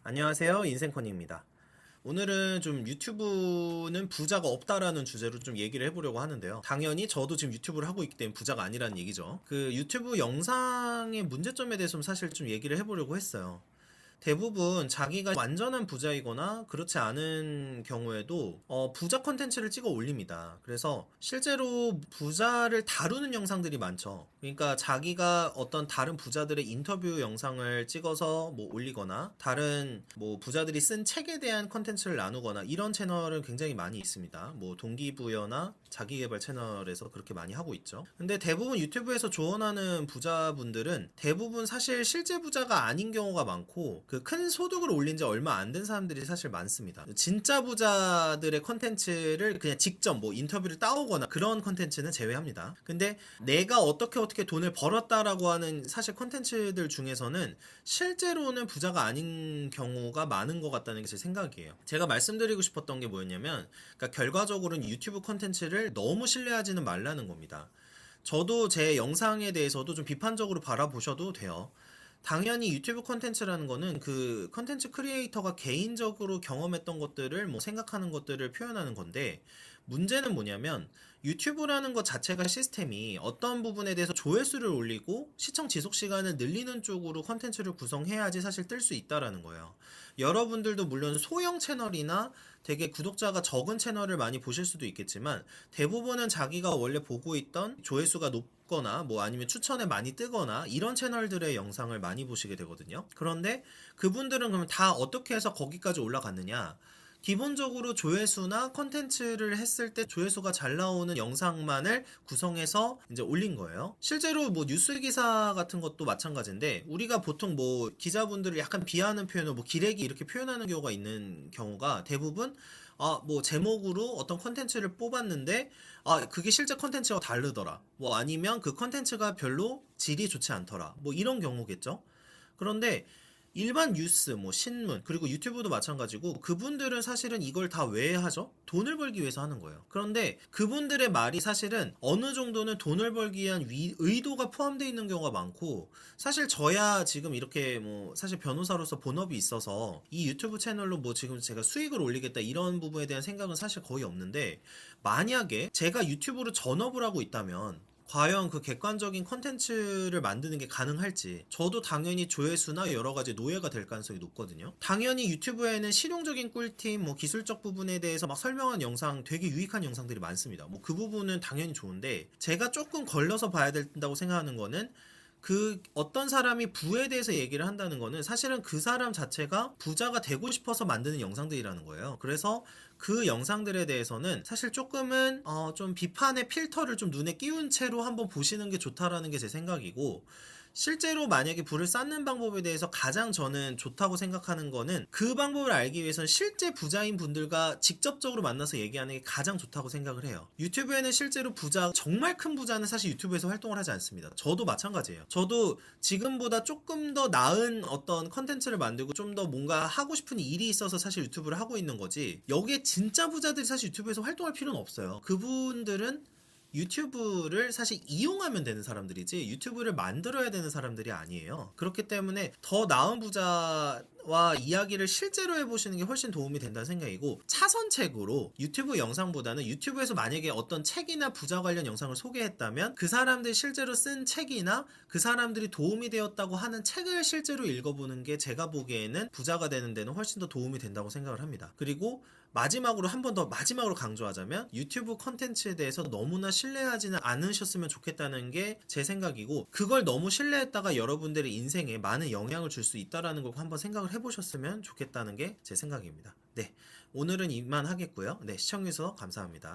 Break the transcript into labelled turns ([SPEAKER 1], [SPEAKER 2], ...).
[SPEAKER 1] 안녕하세요, 인생코니입니다. 오늘은 좀 유튜브는 부자가 없다라는 주제로 좀 얘기를 해보려고 하는데요. 당연히 저도 지금 유튜브를 하고 있기 때문에 부자가 아니라는 얘기죠. 그 유튜브 영상의 문제점에 대해서 사실 좀 얘기를 해보려고 했어요. 대부분 자기가 완전한 부자이거나 그렇지 않은 경우에도 부자 컨텐츠를 찍어 올립니다. 그래서 실제로 부자를 다루는 영상들이 많죠. 그러니까 자기가 어떤 다른 부자들의 인터뷰 영상을 찍어서 뭐 올리거나 다른 뭐 부자들이 쓴 책에 대한 컨텐츠를 나누거나 이런 채널은 굉장히 많이 있습니다. 뭐 동기부여나 자기계발 채널에서 그렇게 많이 하고 있죠. 근데 대부분 유튜브에서 조언하는 부자분들은 대부분 사실 실제 부자가 아닌 경우가 많고 그 큰 소득을 올린 지 얼마 안 된 사람들이 사실 많습니다. 진짜 부자들의 컨텐츠를 그냥 직접 뭐 인터뷰를 따오거나 그런 컨텐츠는 제외합니다. 근데 내가 어떻게 돈을 벌었다라고 하는 사실 컨텐츠들 중에서는 실제로는 부자가 아닌 경우가 많은 것 같다는 게 제 생각이에요. 제가 말씀드리고 싶었던 게 뭐였냐면, 그러니까 결과적으로는 유튜브 컨텐츠를 너무 신뢰하지는 말라는 겁니다. 저도 제 영상에 대해서도 좀 비판적으로 바라보셔도 돼요. 당연히 유튜브 컨텐츠라는 거는 그 컨텐츠 크리에이터가 개인적으로 경험했던 것들을 뭐 생각하는 것들을 표현하는 건데, 문제는 뭐냐면 유튜브라는 것 자체가 시스템이 어떤 부분에 대해서 조회수를 올리고 시청 지속 시간을 늘리는 쪽으로 컨텐츠를 구성해야지 사실 뜰 수 있다라는 거예요. 여러분들도 물론 소형 채널이나 되게 구독자가 적은 채널을 많이 보실 수도 있겠지만 대부분은 자기가 원래 보고 있던 조회수가 높거나 뭐 아니면 추천에 많이 뜨거나 이런 채널들의 영상을 많이 보시게 되거든요. 그런데 그분들은 그러면 다 어떻게 해서 거기까지 올라갔느냐? 기본적으로 조회수나 컨텐츠를 했을 때 조회수가 잘 나오는 영상만을 구성해서 이제 올린 거예요. 실제로 뭐 뉴스 기사 같은 것도 마찬가지인데, 우리가 보통 뭐 기자분들을 약간 비하하는 표현을 뭐 기레기 이렇게 표현하는 경우가 있는 경우가 대부분 뭐 제목으로 어떤 컨텐츠를 뽑았는데 그게 실제 컨텐츠와 다르더라, 뭐 아니면 그 컨텐츠가 별로 질이 좋지 않더라, 뭐 이런 경우겠죠. 그런데 일반 뉴스, 뭐 신문, 그리고 유튜브도 마찬가지고 그분들은 사실은 이걸 다 왜 하죠? 돈을 벌기 위해서 하는 거예요. 그런데 그분들의 말이 사실은 어느 정도는 돈을 벌기 위한 의도가 포함되어 있는 경우가 많고, 사실 저야 지금 이렇게 뭐 사실 변호사로서 본업이 있어서 이 유튜브 채널로 뭐 지금 제가 수익을 올리겠다 이런 부분에 대한 생각은 사실 거의 없는데, 만약에 제가 유튜브로 전업을 하고 있다면 과연 그 객관적인 컨텐츠를 만드는 게 가능할지, 저도 당연히 조회수나 여러 가지 노예가 될 가능성이 높거든요. 당연히 유튜브에는 실용적인 꿀팁, 뭐 기술적 부분에 대해서 막 설명한 영상, 되게 유익한 영상들이 많습니다. 뭐 그 부분은 당연히 좋은데, 제가 조금 걸러서 봐야 된다고 생각하는 거는, 그 어떤 사람이 부에 대해서 얘기를 한다는 거는 사실은 그 사람 자체가 부자가 되고 싶어서 만드는 영상들이라는 거예요. 그래서 그 영상들에 대해서는 사실 조금은 좀 비판의 필터를 좀 눈에 띄운 채로 한번 보시는 게 좋다라는 게 제 생각이고, 실제로 만약에 불을 쌓는 방법에 대해서 가장 저는 좋다고 생각하는 거는, 그 방법을 알기 위해서는 실제 부자인 분들과 직접적으로 만나서 얘기하는 게 가장 좋다고 생각을 해요. 유튜브에는 실제로 부자, 정말 큰 부자는 사실 유튜브에서 활동을 하지 않습니다. 저도 마찬가지예요. 저도 지금보다 조금 더 나은 어떤 컨텐츠를 만들고 좀 더 뭔가 하고 싶은 일이 있어서 사실 유튜브를 하고 있는 거지, 여기에 진짜 부자들이 사실 유튜브에서 활동할 필요는 없어요. 그분들은 유튜브를 사실 이용하면 되는 사람들이지 유튜브를 만들어야 되는 사람들이 아니에요. 그렇기 때문에 더 나은 부자와 이야기를 실제로 해보시는 게 훨씬 도움이 된다는 생각이고, 차선책으로 유튜브 영상보다는 유튜브에서 만약에 어떤 책이나 부자 관련 영상을 소개했다면 그 사람들이 실제로 쓴 책이나 그 사람들이 도움이 되었다고 하는 책을 실제로 읽어보는 게 제가 보기에는 부자가 되는 데는 훨씬 더 도움이 된다고 생각을 합니다. 그리고 마지막으로 한 번 더 마지막으로 강조하자면, 유튜브 컨텐츠에 대해서 너무나 신뢰하지는 않으셨으면 좋겠다는 게 제 생각이고, 그걸 너무 신뢰했다가 여러분들의 인생에 많은 영향을 줄 수 있다라는 걸 한번 생각을 해보셨으면 좋겠다는 게 제 생각입니다. 네, 오늘은 이만 하겠고요. 네, 시청해주셔서 감사합니다.